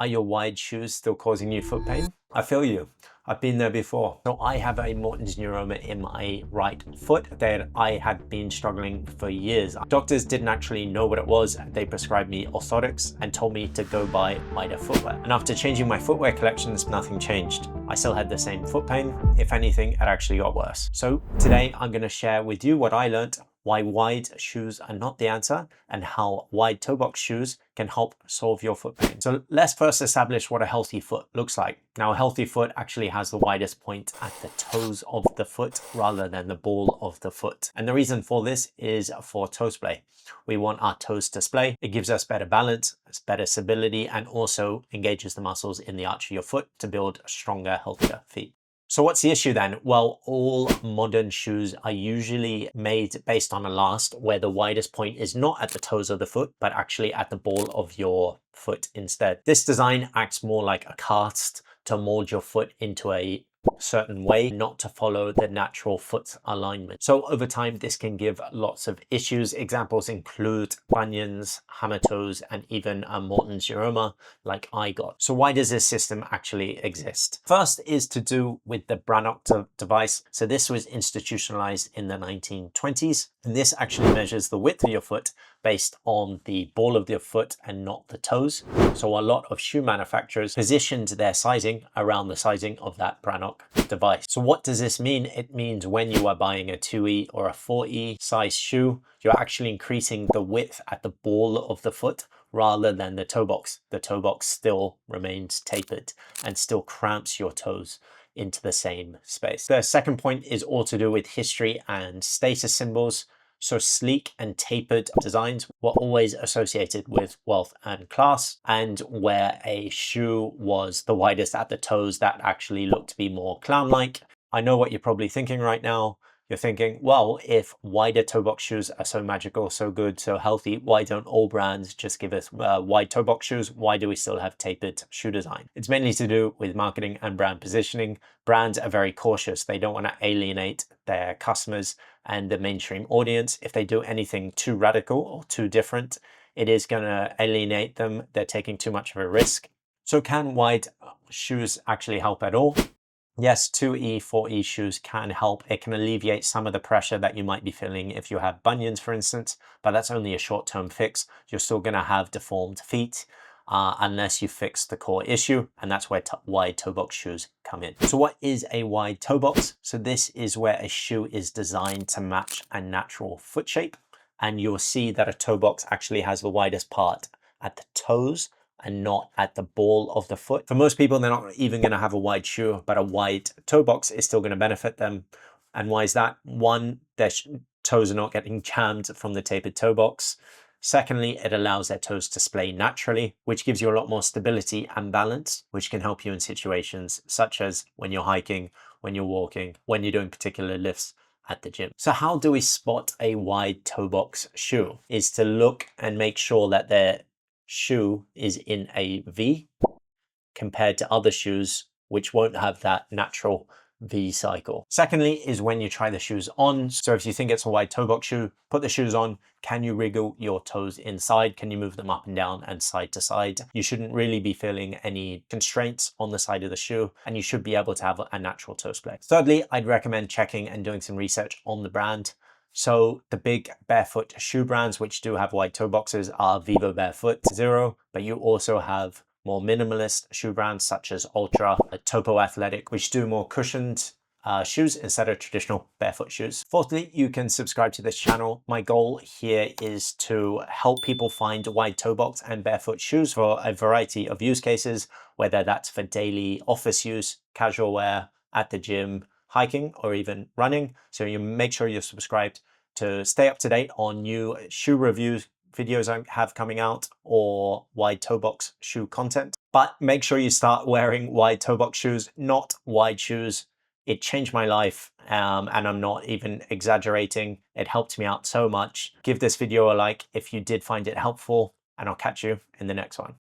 Are your wide shoes still causing you foot pain? I feel you. I've been there before. So I have a mortons neuroma in my right foot that I had been struggling for years. Doctors didn't actually know what it was. They prescribed me orthotics and told me to go buy wider footwear. And after changing my footwear collections, nothing changed. I still had the same foot pain. If anything, it actually got worse. So today I'm going to share with you what I learned, why wide shoes are not the answer, and how wide toe box shoes can help solve your foot pain. So let's first establish what a healthy foot looks like. Now, a healthy foot actually has the widest point at the toes of the foot rather than the ball of the foot. And the reason for this is for toe splay. We want our toes to splay. It gives us better balance, it's better stability, and also engages the muscles in the arch of your foot to build stronger, healthier feet. So what's the issue then? Well, all modern shoes are usually made based on a last where the widest point is not at the toes of the foot, but actually at the ball of your foot instead. This design acts more like a cast to mold your foot into a certain way, not to follow the natural foot alignment. So over time, this can give lots of issues. Examples include bunions, hammer toes, and even a mortons neuroma like I got. So why does this system actually exist? First is to do with the Brannock device. So this was institutionalized in the 1920s, and this actually measures the width of your foot based on the ball of your foot and not the toes. So a lot of shoe manufacturers positioned their sizing around the sizing of that Brannock device. So what does this mean? It means when you are buying a 2E or a 4E size shoe, you're actually increasing the width at the ball of the foot rather than the toe box. The toe box still remains tapered and still cramps your toes into the same space. The second point is all to do with history and status symbols. So sleek and tapered designs were always associated with wealth and class, and where a shoe was the widest at the toes, that actually looked to be more clown-like. I know what you're probably thinking right now. You're thinking, well, if wider toe box shoes are so magical, so good, so healthy, why don't all brands just give us wide toe box shoes? Why do we still have tapered shoe design? It's mainly to do with marketing and brand positioning. Brands are very cautious. They don't want to alienate their customers and the mainstream audience. If they do anything too radical or too different, it is going to alienate them. They're taking too much of a risk. So can wide shoes actually help at all? Yes, 2E, 4E shoes can help. It can alleviate some of the pressure that you might be feeling if you have bunions, for instance, but that's only a short-term fix. You're still going to have deformed feet unless you fix the core issue, and that's where wide toe box shoes come in. So what is a wide toe box? So this is where a shoe is designed to match a natural foot shape, and you'll see that a toe box actually has the widest part at the toes and not at the ball of the foot. For most people, they're not even going to have a wide shoe, but a wide toe box is still going to benefit them. And why is that? One, their toes are not getting jammed from the tapered toe box. Secondly, it allows their toes to splay naturally, which gives you a lot more stability and balance, which can help you in situations such as when you're hiking, when you're walking, when you're doing particular lifts at the gym. So how do we spot a wide toe box shoe? Is to look and make sure that their shoe is in a V compared to other shoes which won't have that natural V cycle. Secondly is when you try the shoes on. So if you think it's a wide toe box shoe, put the shoes on. Can you wriggle your toes inside? Can you move them up and down and side to side? You shouldn't really be feeling any constraints on the side of the shoe, and you should be able to have a natural toe splay. Thirdly, I'd recommend checking and doing some research on the brand. So the big barefoot shoe brands which do have wide toe boxes are Vivo Barefoot, Zero, but you also have more minimalist shoe brands such as Ultra, Topo Athletic, which do more cushioned shoes instead of traditional barefoot shoes. Fourthly, you can subscribe to this channel. My goal here is to help people find wide toe box and barefoot shoes for a variety of use cases, whether that's for daily office use, casual wear, at the gym, hiking, or even running. So you make sure you're subscribed to stay up to date on new shoe reviews videos I have coming out or wide toe box shoe content. But make sure you start wearing wide toe box shoes, not wide shoes. It changed my life, and I'm not even exaggerating. It helped me out so much. Give this video a like if you did find it helpful, and I'll catch you in the next one.